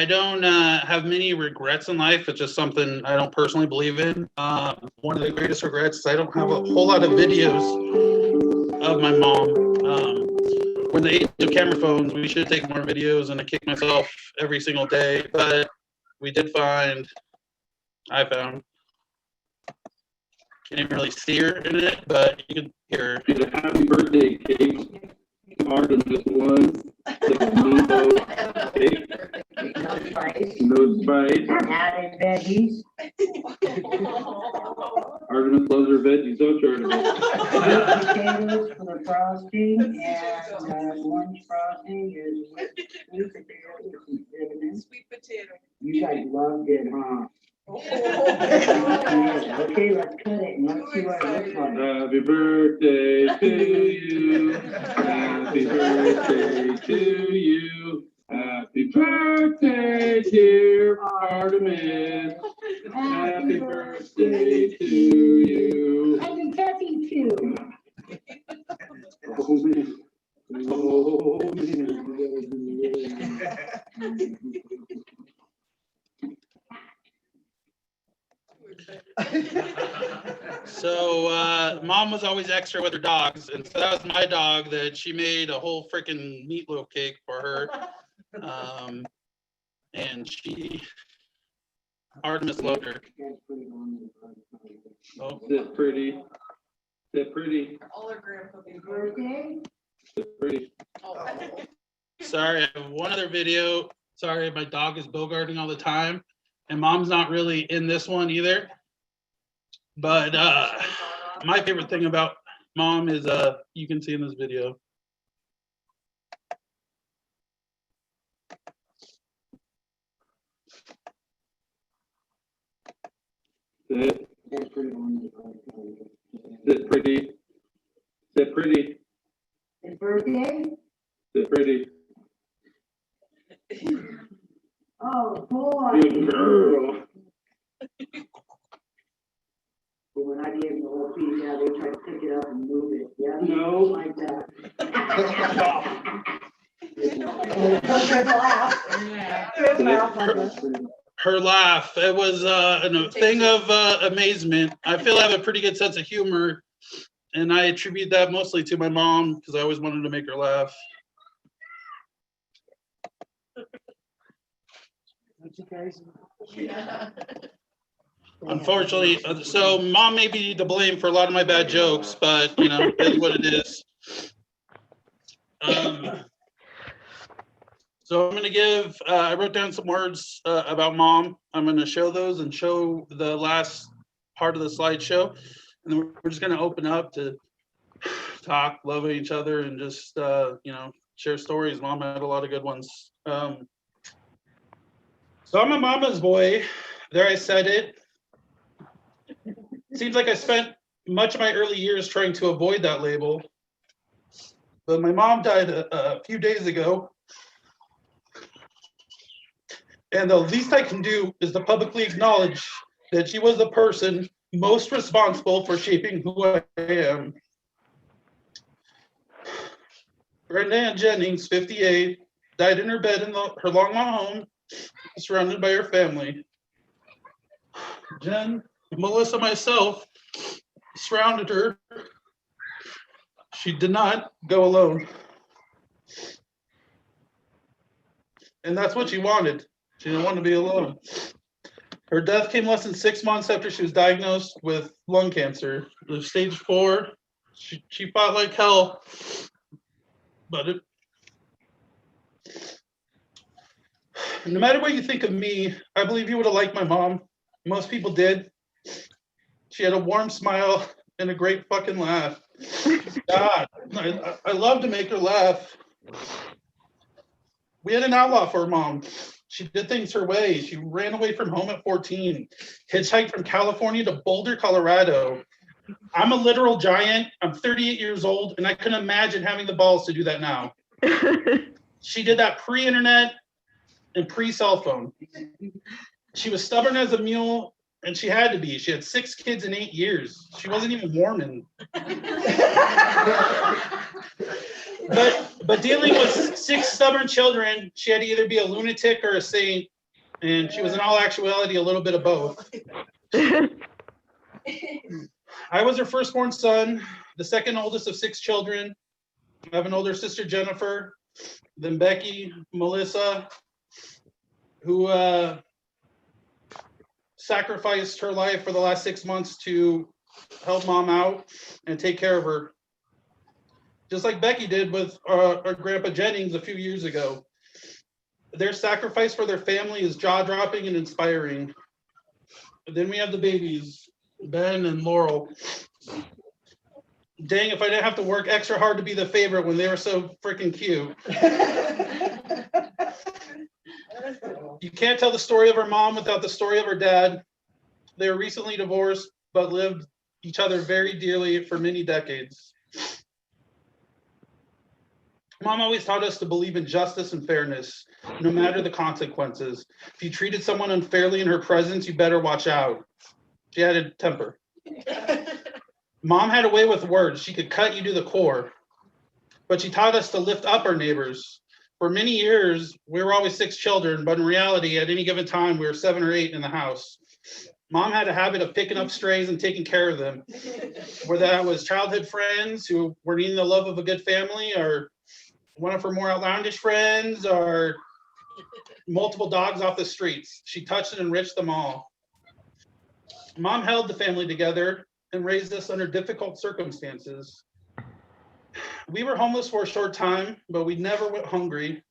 I don't have many regrets in life. It's just something I don't personally believe in. One of the greatest regrets is I don't have a whole lot of videos of my mom. When the age of camera phones, we should take more videos, and I kick myself every single day. But we did find, I found, can't even really see her in it, but you can hear her. She's a happy birthday cake. Artemis was the rainbow cake. No spice. Added veggies. Artemis loves her veggies, don't you, Sweet potatoes for the frosting and orange frosting is sweet potatoes and cinnamon. Sweet potato. You guys loved it, huh? Okay, let's cut it and let's see what it looks like. Happy birthday to you. Happy birthday to you. Happy birthday, dear Artemis. Happy birthday to you. And Kathy too. Oh, man. Oh, man. So mom was always extra with her dogs, and so that was my dog that she made a whole freaking meatloaf cake for her. And Artemis loved her. Oh, Is it pretty? Is it pretty? All our grandpa babies. Birthday? Is it pretty? Oh. sorry, I have one other video. Sorry, my dog is bogarting all the time, and mom's not really in this one either. But my favorite thing about mom is you can see in this video. Is it pretty? Is it pretty? His birthday? Is it pretty? Oh, boy. Good girl. But when I gave him the whole piece, yeah, they tried to pick it up and move it. Yeah, No. like that. Her laugh, it was a thing of amazement. I feel I have a pretty good sense of humor, and I attribute that mostly to my mom because I always wanted to make her laugh. Unfortunately, so mom may be to blame for a lot of my bad jokes, but you know, it is what it is. So I'm going to give, I wrote down some words about mom. I'm going to show those and show the last part of the slideshow. And then we're just going to open up to talk, love each other, and just, you know, share stories. Mom had a lot of good ones. So I'm a mama's boy. There I said it. Seems like I spent much of my early years trying to avoid that label. But my mom died a few days ago. And the least I can do is to publicly acknowledge that she was the person most responsible for shaping who I am. Brenda Jennings, 58, died in her bed in her Longmont home, surrounded by her family. Jen, Melissa, myself, surrounded her. She did not go alone. And that's what she wanted. She didn't want to be alone. Her death came less than 6 months after she was diagnosed with lung cancer. It was stage 4. She fought like hell, but no matter what you think of me, I believe you would have liked my mom. Most people did. She had a warm smile and a great fucking laugh. God, I love to make her laugh. We had an outlaw for her mom. She did things her way. She ran away from home at 14, hitchhiked from California to Boulder, Colorado. I'm a literal giant. I'm 38 years old, and I couldn't imagine having the balls to do that now. She did that pre-internet and pre-cell phone. She was stubborn as a mule, and she had to be. She had 6 kids in 8 years. She wasn't even Mormon. But dealing with 6 stubborn children, she had to either be a lunatic or a saint, and she was in all actuality a little bit of both. I was her firstborn son, the second oldest of 6 children. I have an older sister, Jennifer, then Becky, Melissa, who sacrificed her life for the last 6 months to help mom out and take care of her. Just like Becky did with our Grandpa Jennings a few years ago. Their sacrifice for their family is jaw-dropping and inspiring. Then we have the babies, Ben and Laurel. Dang, if I didn't have to work extra hard to be the favorite when they were so freaking cute. You can't tell the story of her mom without the story of her dad. They were recently divorced, but lived each other very dearly for many decades. Mom always taught us to believe in justice and fairness, no matter the consequences. If you treated someone unfairly in her presence, you better watch out. She had a temper. Mom had a way with words. She could cut you to the core. But she taught us to lift up our neighbors. For many years, we were always 6 children, but in reality, at any given time, we were 7 or 8 in the house. Mom had a habit of picking up strays and taking care of them. Whether that was childhood friends who were needing the love of a good family, or one of her more outlandish friends, or multiple dogs off the streets. She touched and enriched them all. Mom held the family together and raised us under difficult circumstances. We were homeless for a short time, but we never went hungry.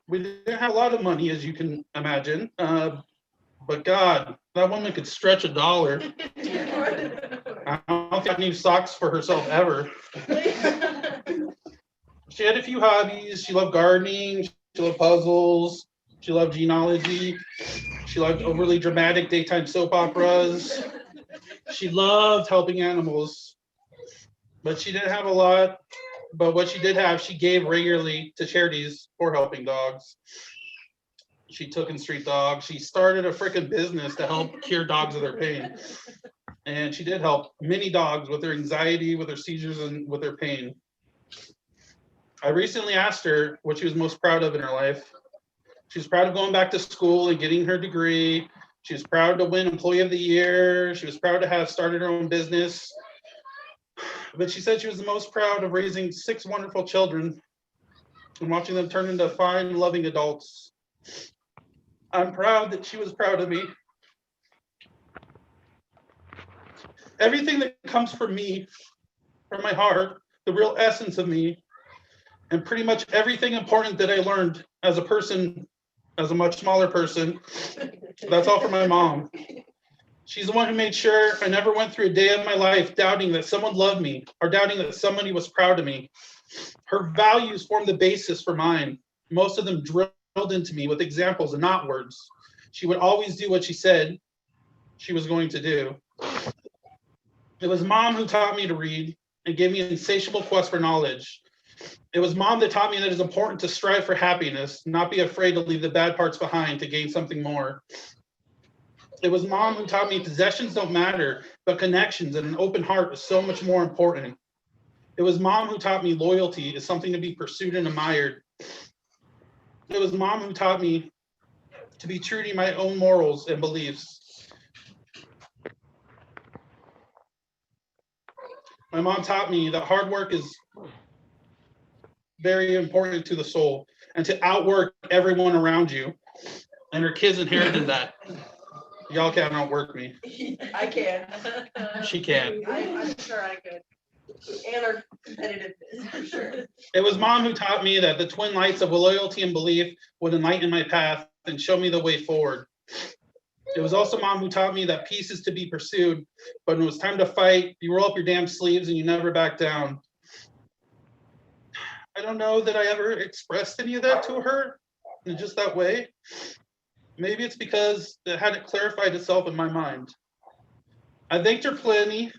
We didn't have a lot of money, as you can imagine, but God, that woman could stretch $1. I don't think she need socks for herself ever. She had a few hobbies. She loved gardening. She loved puzzles. She loved genealogy. She loved overly dramatic daytime soap operas. She loved helping animals. But she didn't have a lot. But what she did have, she gave regularly to charities for helping dogs. She took in street dogs. She started a freaking business to help cure dogs of their pain. And she did help many dogs with their anxiety, with their seizures, and with their pain. I recently asked her what she was most proud of in her life. She was proud of going back to school and getting her degree. She was proud to win Employee of the Year. She was proud to have started her own business. But she said she was the most proud of raising 6 wonderful children and watching them turn into fine, loving adults. I'm proud that she was proud of me. Everything that comes from me, from my heart, the real essence of me, and pretty much everything important that I learned as a person, as a much smaller person, that's all from my mom. She's the one who made sure I never went through a day of my life doubting that someone loved me or doubting that somebody was proud of me. Her values formed the basis for mine. Most of them drilled into me with examples and not words. She would always do what she said she was going to do. It was Mom who taught me to read and gave me an insatiable quest for knowledge. It was Mom that taught me that it's important to strive for happiness, not be afraid to leave the bad parts behind to gain something more. It was Mom who taught me possessions don't matter, but connections and an open heart is so much more important. It was Mom who taught me loyalty is something to be pursued and admired. It was Mom who taught me to be true to my own morals and beliefs. My mom taught me that hard work is very important to the soul and to outwork everyone around you. And her kids inherited that. Y'all can't outwork me. I can. She can. I'm sure I could. And our competitiveness, for sure. It was Mom who taught me that the twin lights of loyalty and belief would enlighten my path and show me the way forward. It was also Mom who taught me that peace is to be pursued, but when it was time to fight, you roll up your damn sleeves and you never back down. I don't know that I ever expressed any of that to her in just that way. Maybe it's because it hadn't clarified itself in my mind. I thanked her plenty.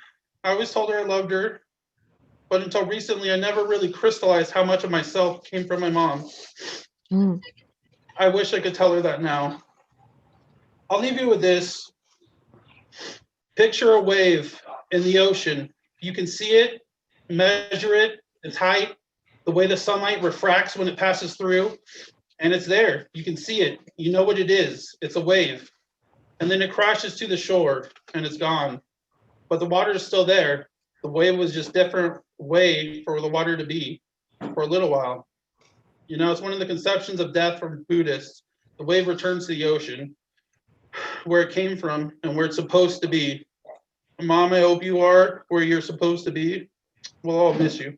I always told her I loved her. But until recently, I never really crystallized how much of myself came from my mom. I wish I could tell her that now. I'll leave you with this. Picture a wave in the ocean. You can see it, measure it, its height, the way the sunlight refracts when it passes through, and it's there. You can see it. You know what it is. It's a wave. And then it crashes to the shore and it's gone. But the water is still there. The wave was just different way for the water to be for a little while. You know, it's one of the conceptions of death from Buddhists. The wave returns to the ocean, where it came from and where it's supposed to be. Mom, I hope you are where you're supposed to be. We'll all miss you.